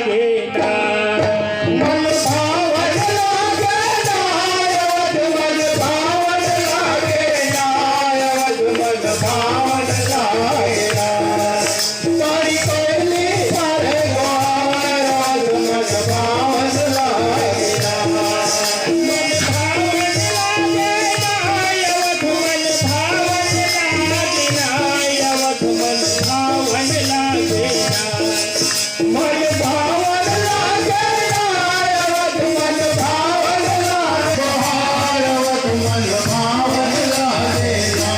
लागे ना मन भावन लागे ना मन भावन लागे ना मन भावन लागे ना तारी कोयली तारे गान मन भावन लागे ना मन भावन लागे ना मन भावन लागे ना मन भावन लागे ना मन भावन लागे ना मन भावन लागे मन भावन लागे ना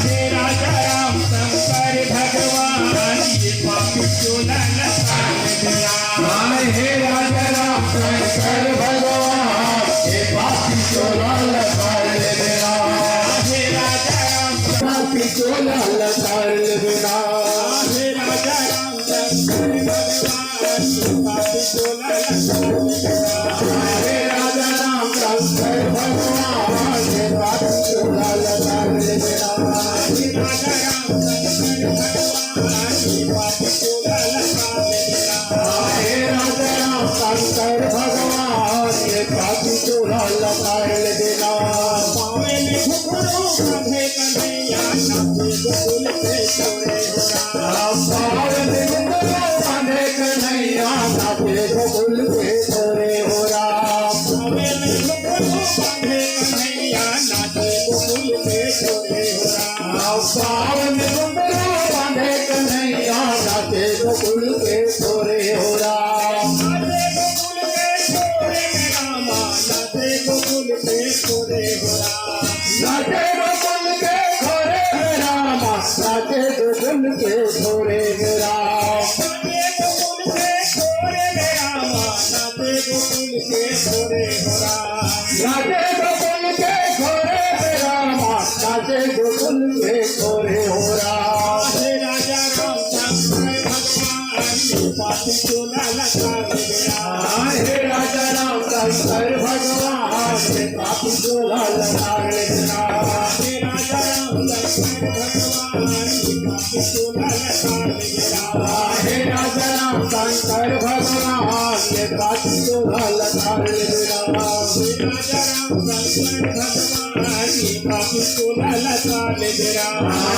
हे राजा राम शंकर भगवान ये पापी चोला हे राजा राम शंकर भगवान ये पापी चोला लकार देना हे राजा राम पापी चोला लकार देना हे राजा राम शंकर भगवान ये पापी चोला लकार देना हे राजा राम शंकर भगवान ये पापी चोला लकार देना हे राजा राम शंकर भगवान ये पापी चोला लकार देना हे राजा राम शंकर भगवान ये पापी चोला लकार देना पावे में घुघरू कांधे कन्हैया नाचे गोकुल के छोरे पावे में घुघरू कांधे कन्हैया नाचे गोकुल के छोरे हो पावे में घुघरू कांधे कन्हैया नाचे गोकुल के छोरे हो पावे में घुघरू कांधे कन्हैया नाचे गोकुल के छोरे हो नाचे गोकुल के छोरे हो नाचे गोकुल के छोरे रामा नाचे गोकुल के छोरे नाचे गोकुल के छोरे रामा नाचे गोकुल के छोरे नाचे गोकुल के छोरे रामा नाचे गोकुल के छोरे हो हे राजा राम शंकर भगवान ये पापी चोला लकार देना हे राजा राम शंकर भगवान ये पापी चोला लकार देना हे राजा राम शंकर भगवान ये पापी चोला लकार देना हे राजा राम शंकर भगवान ये पापी चोला लकार देना हे राजा राम शंकर भगवान ये पापी चोला लकार देना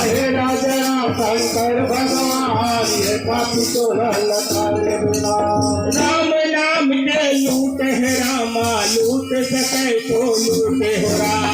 हे राजा राम शंकर भगवान ये पापी चोला लकार देना राम नाम के लूट है रामा लूट सके तो लूटे हो राम